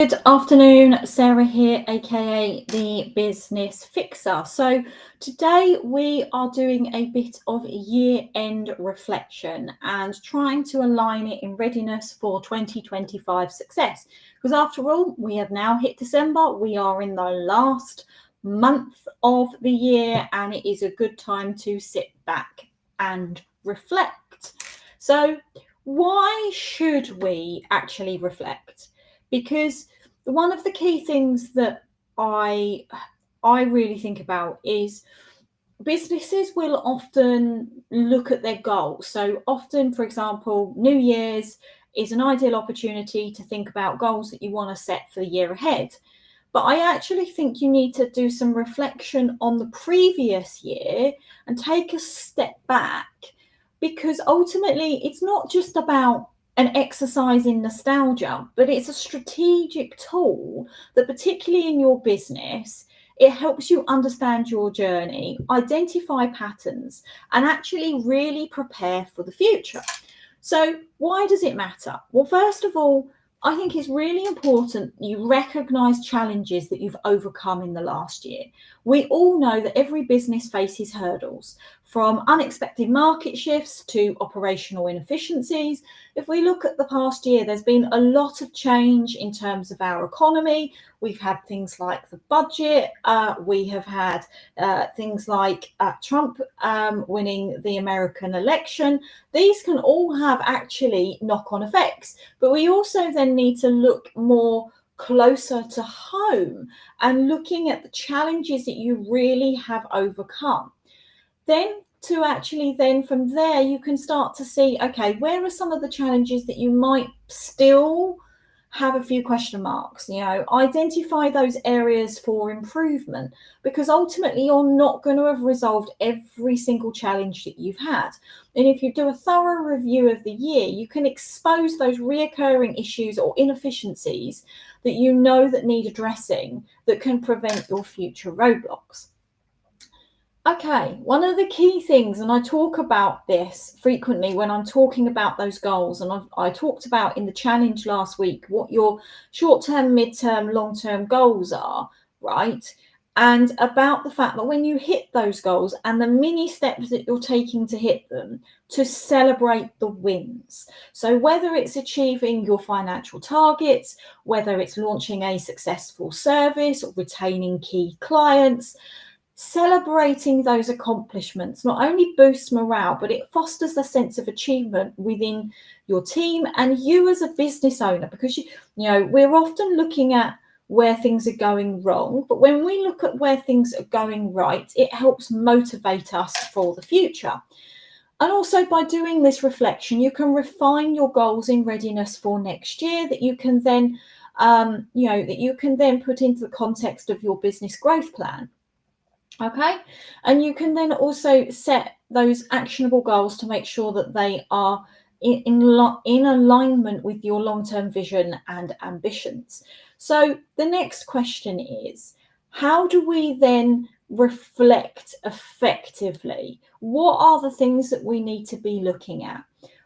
Good afternoon, Sarah here, aka the Business Fixer. So today we are doing a bit of year-end reflection and trying to align it in readiness for 2025 success. Because after all, we have now hit December. We are in the last month of the year and it is a good time to sit back and reflect. So why should we actually reflect? Because one of the key things that I really think about is businesses will often look at their goals. So often, for example, New Year's is an ideal opportunity to think about goals that you want to set for the year ahead. But I actually think you need to do some reflection on the previous year and take a step back, because ultimately it's not just about an exercise in nostalgia, but it's a strategic tool that, particularly in your business, it helps you understand your journey, identify patterns, and actually really prepare for the future. So why does it matter? Well, first of all, I think it's really important you recognize challenges that you've overcome in the last year. We all know that every business faces hurdles, from unexpected market shifts to operational inefficiencies. If we look at the past year, there's been a lot of change in terms of our economy. We've had things like the budget. We have had things like Trump winning the American election. These can all have actually knock-on effects, but we also then need to look more closer to home and looking at the challenges that you really have overcome. Then to actually then from there you can start to see, okay, where are some of the challenges that you might still have a few question marks, identify those areas for improvement, because ultimately you're not going to have resolved every single challenge that you've had. And if you do a thorough review of the year, you can expose those reoccurring issues or inefficiencies that you know that need addressing, that can prevent your future roadblocks. Okay, one of the key things, and I talk about this frequently when I'm talking about those goals, and I talked about in the challenge last week what your short-term, mid-term, long-term goals are, right? And about the fact that when you hit those goals and the mini steps that you're taking to hit them, to celebrate the wins. So whether it's achieving your financial targets, whether it's launching a successful service or retaining key clients, celebrating those accomplishments not only boosts morale, but it fosters a sense of achievement within your team and you as a business owner, because we're often looking at where things are going wrong, but when we look at where things are going right, it helps motivate us for the future. And also by doing this reflection, you can refine your goals in readiness for next year, that you can then put into the context of your business growth plan. Okay, and you can then also set those actionable goals to make sure that they are in alignment with your long-term vision and ambitions. So the next question is, how do we then reflect effectively? What are the things that we need to be looking at?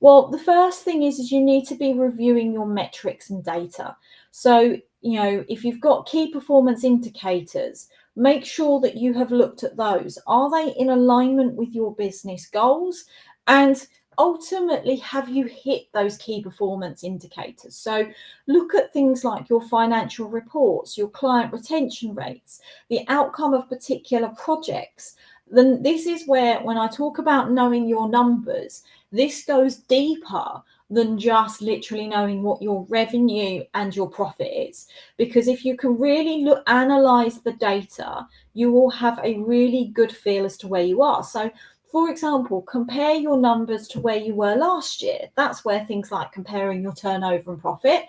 Well, the first thing is you need to be reviewing your metrics and data. So, if you've got key performance indicators, make sure that you have looked at those. Are they in alignment with your business goals? And ultimately, have you hit those key performance indicators? So look at things like your financial reports, your client retention rates, the outcome of particular projects. Then this is where, when I talk about knowing your numbers, this goes deeper than just literally knowing what your revenue and your profit is. Because if you can really analyze the data, you will have a really good feel as to where you are. So for example, compare your numbers to where you were last year. That's where things like comparing your turnover and profit,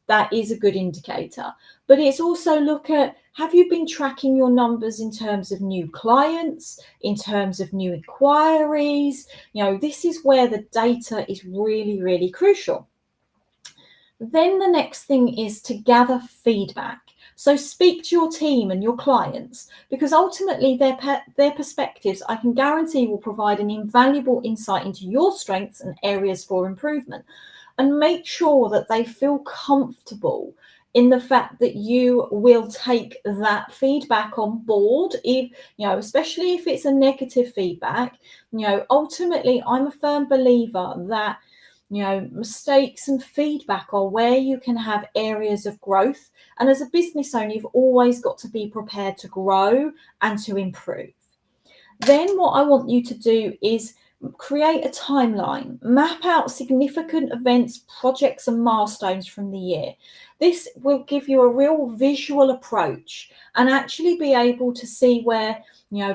that is a good indicator. But it's also look at, have you been tracking your numbers in terms of new clients, in terms of new inquiries? This is where the data is really, really crucial. Then the next thing is to gather feedback. So speak to your team and your clients, because ultimately their perspectives, I can guarantee, will provide an invaluable insight into your strengths and areas for improvement. And make sure that they feel comfortable in the fact that you will take that feedback on board, if, especially if it's a negative feedback. Ultimately, I'm a firm believer that, mistakes and feedback are where you can have areas of growth. And as a business owner, you've always got to be prepared to grow and to improve. Then what I want you to do is create a timeline, map out significant events, projects, and milestones from the year. This will give you a real visual approach and actually be able to see where,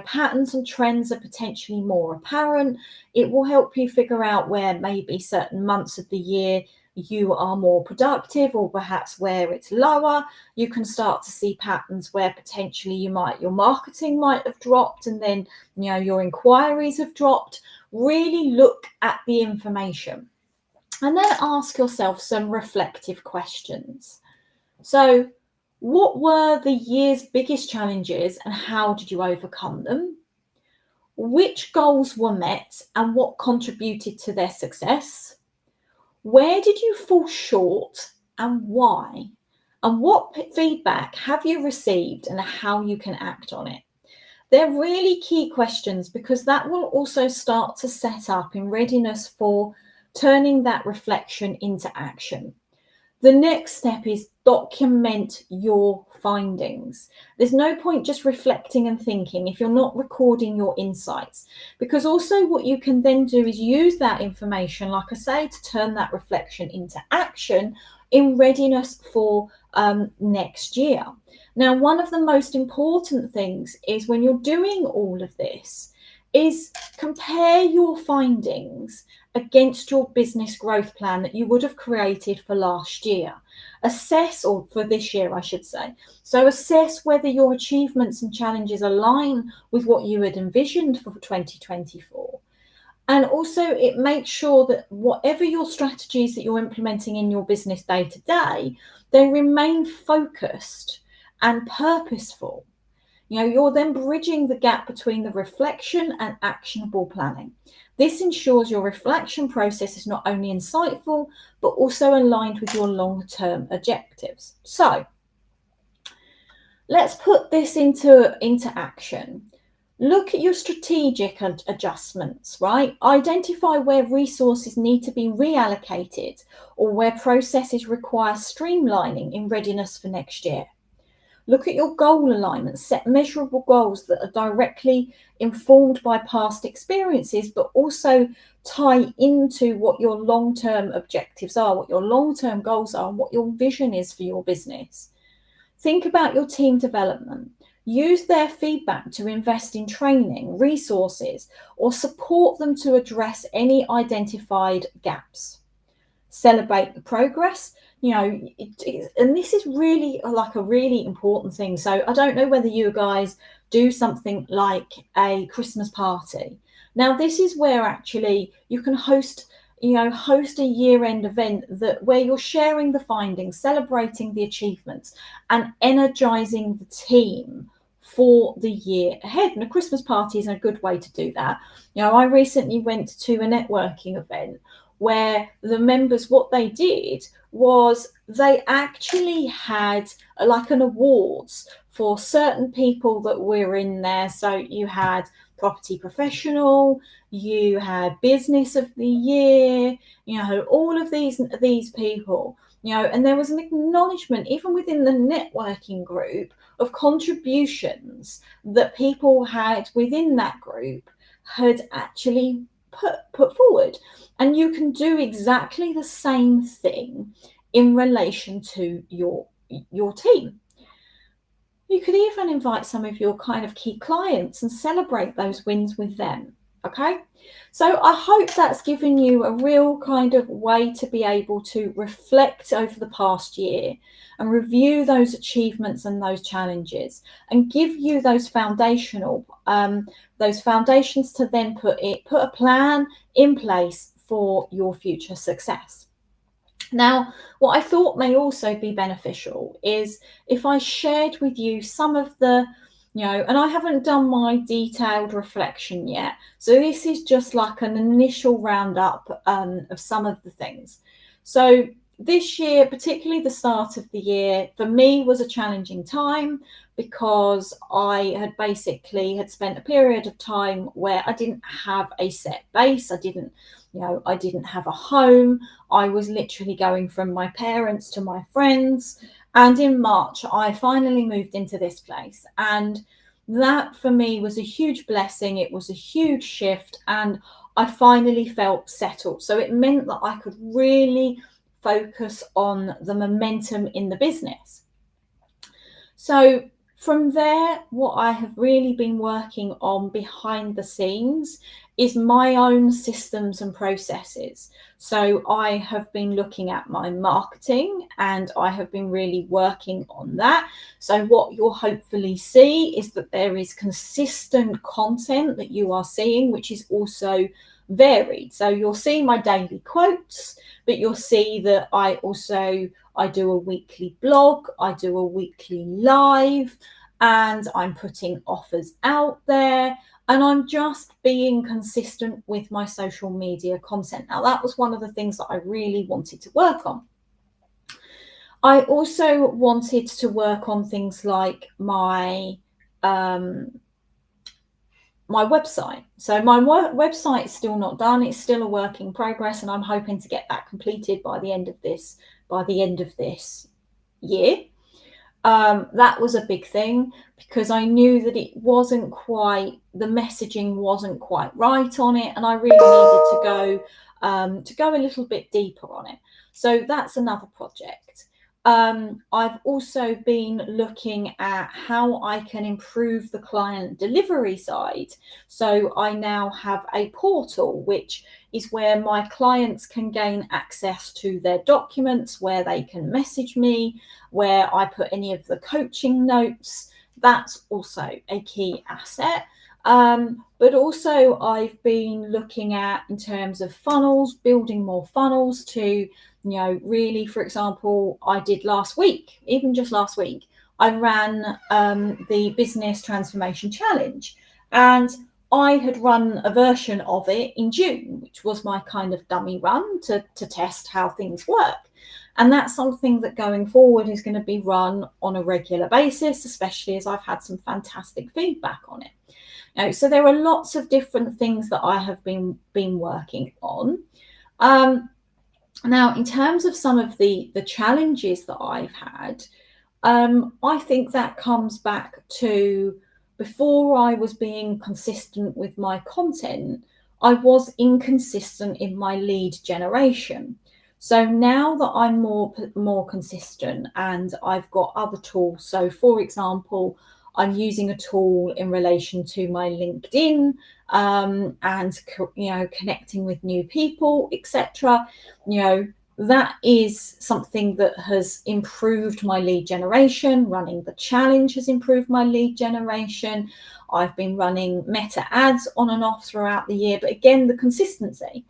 patterns and trends are potentially more apparent. It will help you figure out where maybe certain months of the year you are more productive, or perhaps where it's lower. You can start to see patterns where potentially your marketing might have dropped, and then your inquiries have dropped. Really look at the information and then ask yourself some reflective questions. So, what were the year's biggest challenges and how did you overcome them? Which goals were met and what contributed to their success? Where did you fall short and why? And what feedback have you received and how you can act on it? They're really key questions because that will also start to set up in readiness for turning that reflection into action. The next step is document your findings. There's no point just reflecting and thinking if you're not recording your insights, because also what you can then do is use that information, like I say, to turn that reflection into action in readiness for next year. Now, one of the most important things is when you're doing all of this is compare your findings against your business growth plan that you would have created for last year. Assess, or for this year, I should say. So assess whether your achievements and challenges align with what you had envisioned for 2024. And also it makes sure that whatever your strategies that you're implementing in your business day to day, they remain focused and purposeful. You're then bridging the gap between the reflection and actionable planning. This ensures your reflection process is not only insightful, but also aligned with your long-term objectives. So let's put this into action. Look at your strategic adjustments, right? Identify where resources need to be reallocated or where processes require streamlining in readiness for next year. Look at your goal alignment, set measurable goals that are directly informed by past experiences, but also tie into what your long-term objectives are, what your long-term goals are, and what your vision is for your business. Think about your team development. Use their feedback to invest in training, resources, or support them to address any identified gaps. Celebrate the progress. And this is really like a really important thing. So I don't know whether you guys do something like a Christmas party. Now, this is where actually you can host a year-end event where you're sharing the findings, celebrating the achievements, and energizing the team for the year ahead. And a Christmas party is a good way to do that. I recently went to a networking event where the members, what they did was they actually had like an awards for certain people that were in there. So you had property professional, you had business of the year, all of these people, and there was an acknowledgement even within the networking group of contributions that people had within that group had actually put forward. And you can do exactly the same thing in relation to your team. You could even invite some of your kind of key clients and celebrate those wins with them. Okay, so I hope that's given you a real kind of way to be able to reflect over the past year and review those achievements and those challenges, and give you those foundations to then put a plan in place for your future success. Now, what I thought may also be beneficial is if I shared with you some of the, and I haven't done my detailed reflection yet. So this is just like an initial roundup of some of the things. So this year, particularly the start of the year, for me was a challenging time because I had spent a period of time where I didn't have a set base. I didn't have a home. I was literally going from my parents to my friends. And in March, I finally moved into this place. And that for me was a huge blessing. It was a huge shift. And I finally felt settled. So it meant that I could really focus on the momentum in the business. So from there, what I have really been working on behind the scenes is my own systems and processes. So I have been looking at my marketing and I have been really working on that. So what you'll hopefully see is that there is consistent content that you are seeing, which is also varied. So you'll see my daily quotes, but you'll see that I do a weekly blog, I do a weekly live, and I'm putting offers out there, and I'm just being consistent with my social media content. Now, that was one of the things that I really wanted to work on. I also wanted to work on things like my website. So my website is still not done. It's still a work in progress, and I'm hoping to get that completed by the end of this year. That was a big thing because I knew that the messaging wasn't quite right on it, and I really needed to go a little bit deeper on it. So that's another project. I've also been looking at how I can improve the client delivery side. So I now have a portal, which is where my clients can gain access to their documents, where they can message me, where I put any of the coaching notes. That's also a key asset. But also I've been looking at, in terms of funnels, building more funnels to, really, for example, just last week, I ran the Business Transformation Challenge, and I had run a version of it in June, which was my kind of dummy run to test how things work. And that's something that going forward is going to be run on a regular basis, especially as I've had some fantastic feedback on it. So there are lots of different things that I have been working on. Now, in terms of some of the challenges that I've had, I think that comes back to, before I was being consistent with my content, I was inconsistent in my lead generation. So now that I'm more consistent and I've got other tools, so for example, I'm using a tool in relation to my LinkedIn and connecting with new people, etc. That is something that has improved my lead generation. Running the challenge has improved my lead generation. I've been running meta ads on and off throughout the year, but again, the consistency.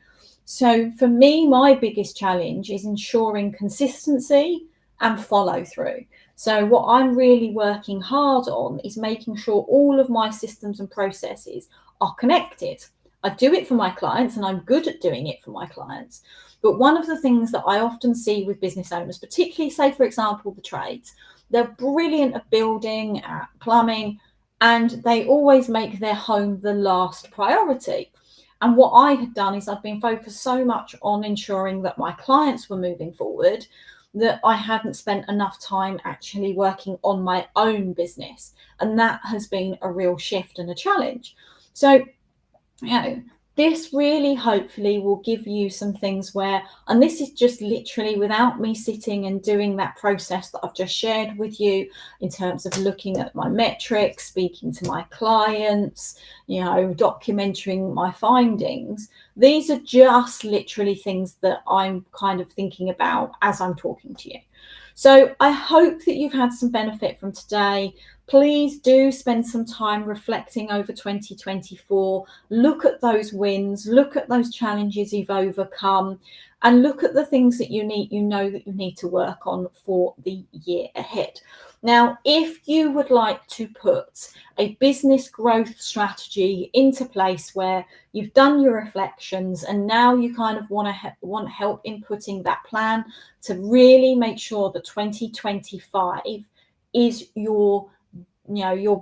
So for me, my biggest challenge is ensuring consistency and follow through. So what I'm really working hard on is making sure all of my systems and processes are connected. I do it for my clients, and I'm good at doing it for my clients. But one of the things that I often see with business owners, particularly, say, for example, the trades, they're brilliant at building, at plumbing, and they always make their home the last priority. And what I had done is I've been focused so much on ensuring that my clients were moving forward that I hadn't spent enough time actually working on my own business. And that has been a real shift and a challenge. So, this really hopefully will give you some things where, and this is just literally without me sitting and doing that process that I've just shared with you, in terms of looking at my metrics, speaking to my clients, documenting my findings. These are just literally things that I'm kind of thinking about as I'm talking to you. So I hope that you've had some benefit from today. Please do spend some time reflecting over 2024. Look at those wins, look at those challenges you've overcome, and look at the things that you need to work on for the year ahead. Now, if you would like to put a business growth strategy into place where you've done your reflections and now you kind of want help in putting that plan to really make sure that 2025 is your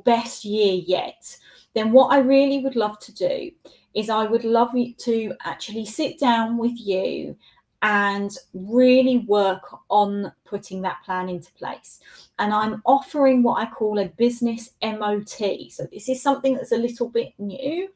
best year yet, then what I really would love to do is I would love you to actually sit down with you and really work on putting that plan into place. And I'm offering what I call a business MOT. So this is something that's a little bit new.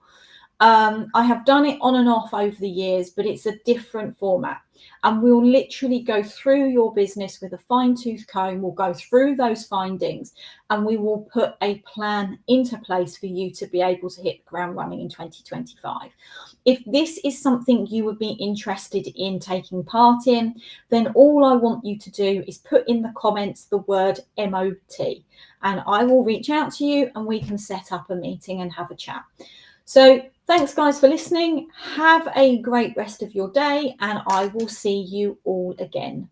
I have done it on and off over the years, but it's a different format. And we'll literally go through your business with a fine-tooth comb. We'll go through those findings and we will put a plan into place for you to be able to hit the ground running in 2025. If this is something you would be interested in taking part in, then all I want you to do is put in the comments the word MOT, and I will reach out to you and we can set up a meeting and have a chat. So thanks guys for listening. Have a great rest of your day and I will see you all again.